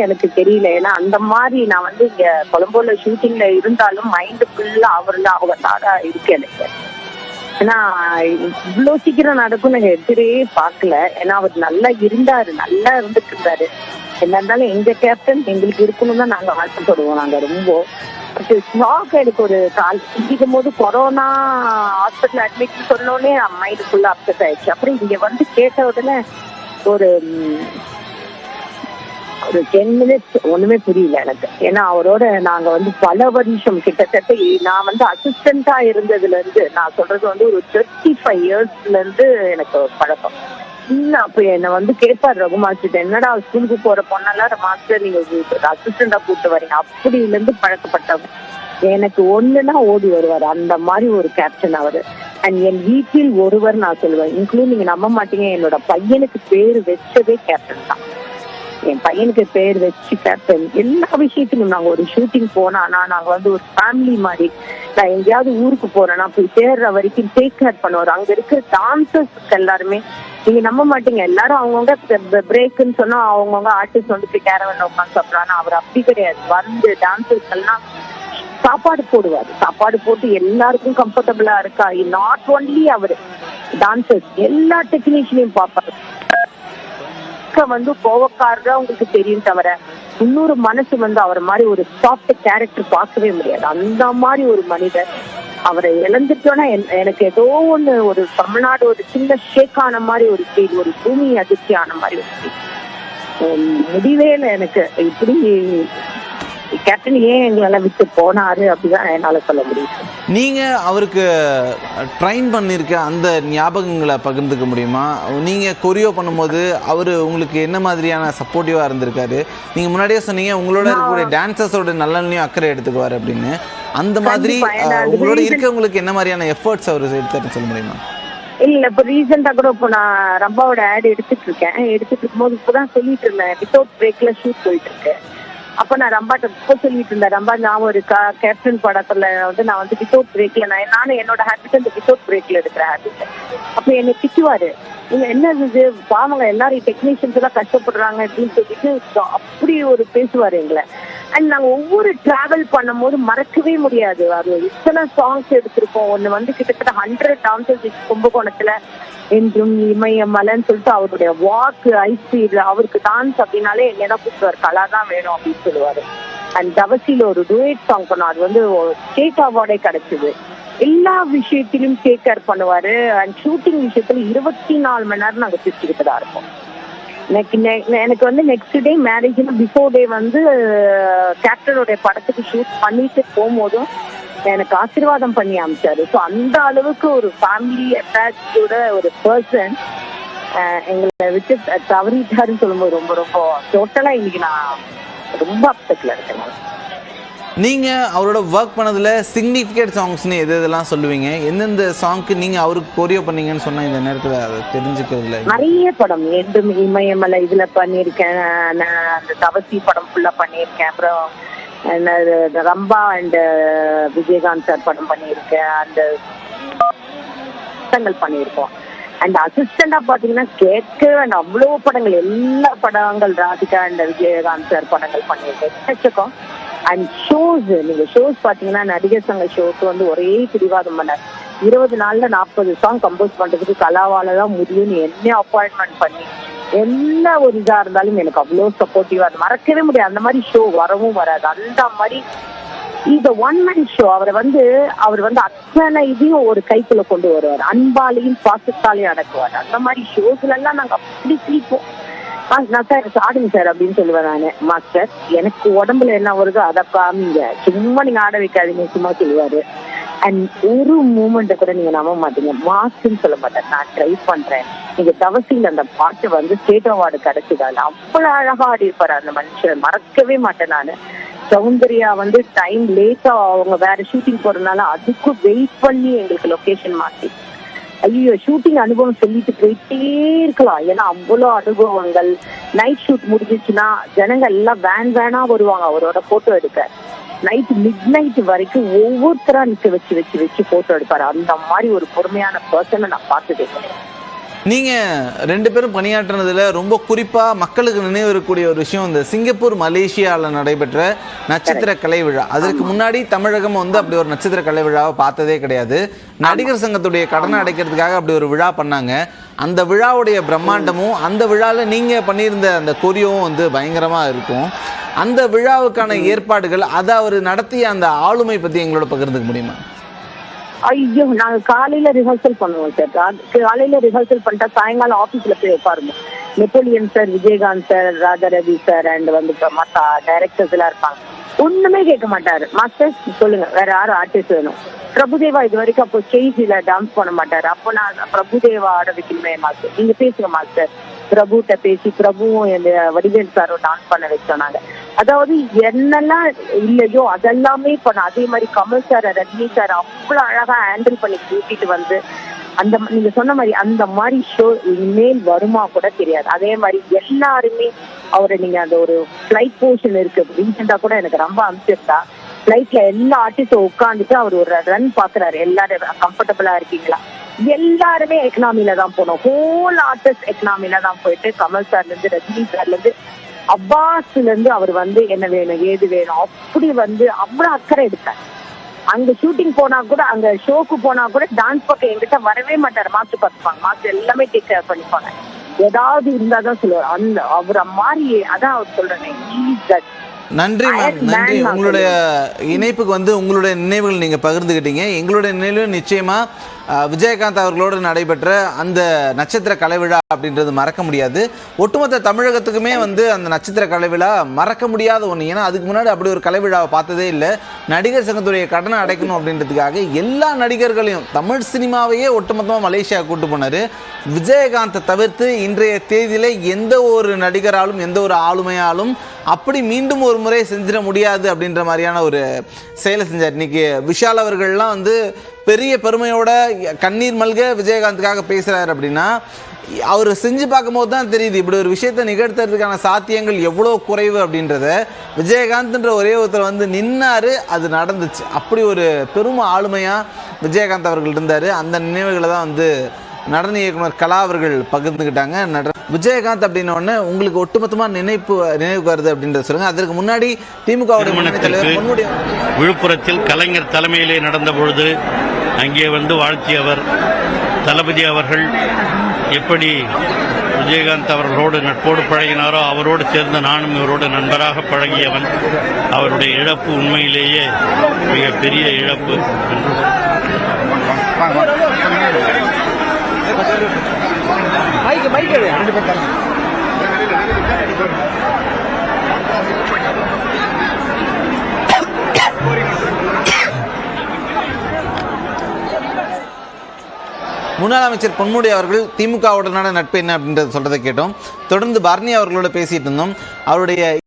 எனக்கு தெரியல. ஏன்னா அந்த மாதிரி நான் வந்து இங்க கொலம்போல ஷூட்டிங்ல இருந்தாலும் மைண்ட் ஃபுல்லா அவர் தான் இருக்கு எனக்கு. ஏன்னா இவ்வளவு சீக்கிரம் நடக்கும் நாங்க எதிரே பாக்கல. ஏன்னா அவர் நல்லா இருந்துட்டு இருந்தாரு. என்ன இருந்தாலும் எங்க கேப்டன் எங்களுக்கு இருக்கணும் தான் நாங்க ஆசைப்படுவோம். நாங்க ரொம்ப ஷாக். எனக்கு ஒரு கால் சிந்திக்கும் போது கொரோனா ஹாஸ்பிட்டல் அட்மிட் சொன்னோடனே மைண்ட் ஃபுல்லா அப்செட் ஆயிடுச்சு. அப்புறம் இங்க வந்து கேட்ட உடனே ஒரு 10 minutes ஒண்ணுமே புரியல எனக்கு. ஏன்னா அவரோட நாங்க வந்து பல வருஷம் கிட்டத்தட்ட நான் வந்து அசிஸ்டண்டா இருந்ததுல இருந்து நான் சொல்றது வந்து ஒரு 35 yearsல இருந்து எனக்கு பழக்கம். அப்ப என்ன வந்து கேட்பாரு ரகுமாஸ்டர், என்னடா ஸ்கூலுக்கு போற பொண்ணெல்லாம் மாஸ்டர் நீங்க அசிஸ்டண்டா கூப்பிட்டு வரீங்க, அப்படில இருந்து பழக்கப்பட்டவங்க. எனக்கு ஒண்ணுன்னா ஓடி வருவாரு. அந்த மாதிரி ஒரு கேப்டன் அவரு. அண்ட் என் வீட்டில் ஒருவர் நான் சொல்லுவேன், இன்க்ளூட் நீங்க நம்ப மாட்டீங்க, என்னோட பையனுக்கு பேரு வச்சதே கேப்டன் தான். என் பையனுக்கு பேர் வச்சு கேப்டன். எல்லா விஷயத்திலும் நாங்க ஒரு ஷூட்டிங் போனானா நாங்க வந்து ஒரு ஃபேமிலி மாதிரி. நான் எங்கேயாவது ஊருக்கு போறேன்னா போய் சேர்ற வரைக்கும் டேக் கேர் பண்ணுவார். அங்க இருக்கிற டான்சர்ஸ்க்கு எல்லாருமே நீங்க நம்ப மாட்டீங்க, எல்லாரும் அவங்கவுங்க பிரேக்குன்னு சொன்னா அவங்கவுங்க ஆர்டிஸ்ட் வந்து போய் கேரவன்ல உட்காந்து சாப்பிடறாங்க. அவர் அப்படி கிடையாது. வந்து டான்சர்ஸ் எல்லாம் சாப்பாடு போடுவாரு. சாப்பாடு போட்டு எல்லாருக்கும் கம்ஃபர்டபுளா இருக்கா. நாட் ஒன்லி அவரு டான்சர்ஸ் எல்லா டெக்னீஷியனையும் பார்ப்பாரு. வந்து கோவக்காரரா உங்களுக்கு தெரியும் தவிர இன்னொரு மனசு வந்து அவர் மாதிரி ஒரு சாஃப்ட் கேரக்டர் பார்க்கவே முடியாது. அந்த மாதிரி ஒரு மனிதர். அவரை இழந்துட்டோன்னா எனக்கு ஏதோ ஒண்ணு ஒரு தமிழ்நாடு ஒரு சின்ன ஷேக் ஆன மாதிரி ஒரு ஃபீல், ஒரு பூமி அதிர்ச்சி ஆன மாதிரி ஒரு ஃபீல். முடிவே இல்லை எனக்கு. இப்படி கேப்டன் ஏன் எங்களால விட்டு போனாரு அப்படிதான் என்னால சொல்ல முடியும். நீங்க அவருக்கு ட்ரைன் பண்ணிருக்க அந்த ஞாபகங்களை பகிர்ந்துக்க முடியுமா? நீங்க கொரியோ பண்ணும்போது அவரு உங்களுக்கு என்ன மாதிரியான சப்போர்ட்டிவா இருந்திருக்காரு? நீங்க முன்னாடியே சொன்னீங்க உங்களோட இருக்கக்கூடிய டான்சர்ஸோட நலன்லையும் அக்கறை எடுத்துக்குவாரு அப்படின்னு. அந்த மாதிரி உங்களோட இருக்கவங்களுக்கு என்ன மாதிரியான எஃபர்ட்ஸ் அவர் எடுத்தாருன்னு சொல்ல முடியுமா? இல்ல இப்ப ரீசெண்டா கூட இப்போ நான் ரம்பாவோட ஆட் எடுத்துட்டு இருக்கும் போது இப்பதான் சொல்லிட்டு இருந்தேன், வித்தவுட் பிரேக்ல ஷூட் போயிட்டு இருக்கு. அப்ப நான் ரம்பாட்ட இப்போ சொல்லிட்டு இருந்தேன், ரம்பா நான் ஒரு கேப்டன் படத்துல வந்து நான் வந்து வித்தவுட் பிரேக்ல நானும் என்னோட ஹேபிட் அந்த வித்தவுட் பிரேக்ல எடுக்கிற ஹேபிட். அப்ப என்னை திட்டுவாரு, நீங்க என்ன இது பாவங்க எல்லாரும் டெக்னீஷியன்ஸ் எல்லாம் கஷ்டப்படுறாங்க அப்படின்னு சொல்லிட்டு அப்படி ஒரு பேசுவாரு எங்களை. அண்ட் நாங்க ஒவ்வொரு டிராவல் பண்ணும் போது மறக்கவே முடியாது. அது இத்தனை சாங்ஸ் எடுத்திருக்கோம். ஒண்ணு வந்து கிட்டத்தட்ட 100 டான்சர்ஸ் கும்பகோணத்துல என்றும் இமயமலைன்னு சொல்லிட்டு அவருடைய வாக்கு ஐஸ்பீட் அவருக்கு டான்ஸ் அப்படின்னாலே என்னதான் கூப்பிடுவார், கலா தான் வேணும் அப்படின்னு சொல்லுவாரு. அண்ட் தவசியில ஒரு டூயட் சாங் பண்ணோம், அது வந்து ஸ்டேட் அவார்டே கிடைச்சது. எல்லா விஷயத்திலும் டேக் கேர் பண்ணுவாரு. அண்ட் ஷூட்டிங் விஷயத்துல 24 மணி நேரம் நாங்க சிரிச்சுக்கிட்டு தான் இருப்போம். எனக்கு வந்து நெக்ஸ்ட் டே மேரேஜ் பிஃபோர் டே வந்து கேப்டனுடைய படத்துக்கு ஷூட் பண்ணிட்டு போகும்போதும் எனக்கு ஆசீர்வாதம் பண்ணி அமைச்சாரு. ஸோ அந்த அளவுக்கு ஒரு ஃபேமிலி அட்டாச்சோட ஒரு பர்சன் எங்களை விட்டு தவறிட்டாருன்னு சொல்லும்போது ரொம்ப ரொம்ப டோட்டலா இன்னைக்கு நான் ரொம்ப அப்செட்ல இருக்கேன். நீங்க அவரோட ஒர்க் பண்ணதுல சிக்னிஃபிகண்ட் சாங்ஸ்னு எதெல்லாம் சொல்லுவீங்க? எந்தெந்த சாங்க்கு நீங்க அவருக்கு கொரியோ பண்ணீங்கன்னு சொன்னா இந்த நேரத்துல அதை தெரிஞ்சுக்கிறதுல நிறைய படம் என்றும் இமயமலை இதுல பண்ணியிருக்கேன். அந்த தவசி படம் ஃபுல்லா பண்ணியிருக்கேன். அப்புறம் ரம்பா அண்ட் விஜயகாந்த் சார் படம் பண்ணியிருக்கேன். அந்த படங்கள் பண்ணியிருக்கோம். அண்ட் அசிஸ்டண்டா பாத்தீங்கன்னா கேட்கவே வேண்டாம் அவ்வளவு படங்கள், எல்லா படங்கள் ராதிகா அண்ட் விஜயகாந்த் சார் படங்கள் பண்ணியிருக்கேன். அண்ட் ஷோஸ், நீங்க ஷோஸ் பாத்தீங்கன்னா நடிகர் சங்க ஷோக்கு வந்து ஒரே பிடிவாதம் பண்ண 20 நாள்ல 40 சாங் கம்போஸ் பண்றதுக்கு கலாவால தான் முடியும்னு என்ன அப்பாயின்மெண்ட் பண்ணி எல்லா ஒரு இதா இருந்தாலும் எனக்கு அவ்வளவு சப்போர்ட்டிவா மறக்கவே முடியாது. அந்த மாதிரி ஷோ வரவும் வராது. அந்த மாதிரி இந்த ஒன் மேன் ஷோ அவர் வந்து அத்தனை இதையும் ஒரு கைக்குள்ள கொண்டு வருவார். அன்பாலையும் பாசத்தாலையும் அடக்குவார். அந்த மாதிரி ஷோஸ்ல எல்லாம் நாங்க அப்படி சிரிப்போம். நான் சார் ஆடுங்க சார் அப்படின்னு சொல்லுவேன் நானு. மாஸ்டர் எனக்கு உடம்புல என்ன வருதோ அதை காமிங்க, சும்மா நீங்க ஆட வைக்காதீங்க சும்மா சொல்லுவாரு. அண்ட் ஒரு மூமெண்ட்டை கூட நீங்க நம்ப மாட்டீங்க, மாஸ்டர்ன்னு சொல்ல மாட்டேன், நான் ட்ரை பண்றேன். நீங்க தவசியில் அந்த பாட்டு வந்து ஸ்டேட் அவார்டு கிடைச்சதால அவ்வளவு அழகா ஆடி இருப்பாரு அந்த மனுஷன். மறக்கவே மாட்டேன் நானு. சௌந்தர்யா வந்து டைம் லேட்டா அவங்க வேற ஷூட்டிங் போறதுனால அதுக்கும் வெயிட் பண்ணி எங்களுக்கு லொகேஷன் மாத்தி, ஐயோ ஷூட்டிங் அனுபவம் சொல்லிட்டு போயிட்டே இருக்கலாம். ஏன்னா அவ்வளோ அனுபவங்கள். நைட் ஷூட் முடிஞ்சிச்சுன்னா ஜனங்கள் எல்லாம் வேனா வருவாங்க அவரோட போட்டோ எடுக்க. நைட் மிட் நைட் வரைக்கும் ஒவ்வொருத்தரா நிக்க வச்சு போட்டோ எடுப்பாரு. அந்த மாதிரி ஒரு பொறுமையான பர்சனை நான் பார்த்ததே கிடையாது. நீங்க 2 பேரும் பணியாற்றினதுல ரொம்ப குறிப்பா மக்களுக்கு நினைவு இருக்கக்கூடிய ஒரு விஷயம், இந்த சிங்கப்பூர் மலேசியால நடைபெற்ற நட்சத்திர கலை விழா. அதற்கு முன்னாடி தமிழகம் வந்து அப்படி ஒரு நட்சத்திர கலை விழாவை பார்த்ததே கிடையாது. நடிகர் சங்கத்துடைய கடனை அடைக்கிறதுக்காக அப்படி ஒரு விழா பண்ணாங்க. அந்த விழாவுடைய பிரம்மாண்டமும் அந்த விழாவில் நீங்க பண்ணியிருந்த அந்த கொரியோவும் வந்து பயங்கரமா இருக்கும். அந்த விழாவுக்கான ஏற்பாடுகள், அதை அவர் நடத்திய அந்த ஆளுமை பத்தி எங்களோட பகிர்ந்துக்க முடியுமா? ஐயோ, நாங்க காலையில ரிஹர்சல் பண்ணுவோம் சார். காலையில ரிஹர்சல் பண்ணிட்டா சாயங்காலம் ஆபீஸ்ல போய் உட்காருவோம். Napoleon sir, Vijayakanth sir, Radharavi sir and வந்து மற்ற டைரக்டர்ஸ் எல்லாம் இருப்பாங்க. ஒண்ணுமே கேட்க மாட்டாரு. மாஸ்டர் சொல்லுங்க, வேற யாரும் ஆர்டிஸ்ட் வேணும். பிரபுதேவா இது வரைக்கும் அப்போ ஸ்டேஜ்ல டான்ஸ் பண்ண மாட்டாரு. அப்போ நான் பிரபுதேவா ஆட வைக்கணுமே மாஸ்டர், நீங்க பேசுங்க மாஸ்டர். பிரபுட்ட பேசி பிரபுவும் வடிவேல் சாரும் டான்ஸ் பண்ண வச்சோம். அதாவது என்னெல்லாம் இல்லையோ அதெல்லாமே பண்ண. அதே மாதிரி கமல் சார், ரஜினி சார் அவ்வளவு அழகா ஹேண்டில் பண்ணி கூட்டிட்டு வந்து அந்த நீங்க சொன்ன மாதிரி அந்த மாதிரி ஷோ இனிமேல் வருமா கூட தெரியாது. அதே மாதிரி எல்லாருமே அவரை நீங்க அந்த ஒரு ஃபிளைட் போர்ஷன் இருக்கு ரீசெண்டா கூட எனக்கு ரொம்ப அனுப்பிச்சிருந்தா. ஃபிளைட்ல எல்லா ஆர்டிஸ்டும் உட்காந்துட்டு அவர் ஒரு ரன் பாக்குறாரு, எல்லாரும் கம்ஃபர்டபுளா இருக்கீங்களா. எல்லாருமே எக்கனாமில தான் போனோம். ஹோல் ஆர்டிஸ்ட் எக்கனாமில தான் போயிட்டு கமல் சார்ல இருந்து ரஜினி சார்ல இருந்து அப்பாஸ்ல இருந்து அவர் வந்து என்ன வேணும் ஏது வேணும் அப்படி வந்து அவ்வளவு அக்கறை எடுத்தார். அங்க ஷூட்டிங் போனா கூட, அங்க ஷோக்கு போனா கூட டான்ஸ் பக்கம் எங்கிட்ட வரவே மாட்டாரு. மாஸ்டர் பார்த்துப்பாங்க, மாஸ்டர் எல்லாமே டேக் கேர் பண்ணிப்பாங்க. ஏதாவது இருந்தாதான் சொல்லுவார். அந்த அவரை மாதிரி அதான் அவர் சொல்றேன். நன்றி மேம், நன்றி. உங்களுடைய இணைப்புக்கு வந்து உங்களுடைய நினைவுகள் நீங்க பகிர்ந்துக்கிட்டீங்க. எங்களுடைய நினைவு நிச்சயமா விஜயகாந்த் அவர்களோடு நடைபெற்ற அந்த நட்சத்திர கலை விழா அப்படின்றது மறக்க முடியாது. ஒட்டுமொத்த தமிழகத்துக்குமே வந்து அந்த நட்சத்திர கலை விழா மறக்க முடியாத ஒன்று. ஏன்னா அதுக்கு முன்னாடி அப்படி ஒரு கலை விழாவை பார்த்ததே இல்லை. நடிகர் சங்கத்துடைய கடனை அடைக்கணும் அப்படின்றதுக்காக எல்லா நடிகர்களையும், தமிழ் சினிமாவையே ஒட்டுமொத்தமாக மலேசியா கூட்டு போனார். விஜயகாந்தை தவிர்த்து இன்றைய தேதியில் எந்த ஒரு நடிகராலும் எந்த ஒரு ஆளுமையாலும் அப்படி மீண்டும் ஒரு முறை செஞ்சிட முடியாது அப்படின்ற மாதிரியான ஒரு செயலை செஞ்சார். இன்னைக்கு விஷால் அவர்கள்லாம் வந்து பெரிய பெருமையோட கண்ணீர் மல்க விஜயகாந்துக்காக பேசுறாரு அப்படின்னா அவர் செஞ்சு பார்க்கும்போது தான் தெரியுது இப்படி ஒரு விஷயத்தை நிகழ்த்துறதுக்கான சாத்தியங்கள் எவ்வளோ குறைவு அப்படின்றத. விஜயகாந்த்ன்ற ஒரே ஒருத்தர் வந்து நின்னாரு, அது நடந்துச்சு. அப்படி ஒரு பெரும் ஆளுமையா விஜயகாந்த் அவர்கள் இருந்தார். அந்த நினைவுகளை தான் வந்து நடன இயக்குனர் கலா அவர்கள் பகிர்ந்துக்கிட்டாங்க. விஜயகாந்த் அப்படின்ன உடனே உங்களுக்கு ஒட்டுமொத்தமாக நினைவுக்கு வருது அப்படின்றத சொல்லுங்க. அதற்கு முன்னாடி திமுக விழுப்புரத்தில் கலைஞர் தலைமையிலே நடந்த பொழுது அங்கே வந்து வாழ்த்தியவர் தளபதி அவர்கள் எப்படி விஜயகாந்த் அவர்களோடு நட்போடு பழகினாரோ அவரோடு சேர்ந்த நானும் இவரோடு நண்பராக பழகியவன். அவருடைய இழப்பு உண்மையிலேயே மிகப்பெரிய இழப்பு. முன்னாள் அமைச்சர் பொன்முடி அவர்கள் திமுகவுடனான நட்பு என்ன அப்படின்றத சொல்றதை கேட்டோம். தொடர்ந்து பரணி அவர்களோட பேசிட்டு இருந்தோம். அவருடைய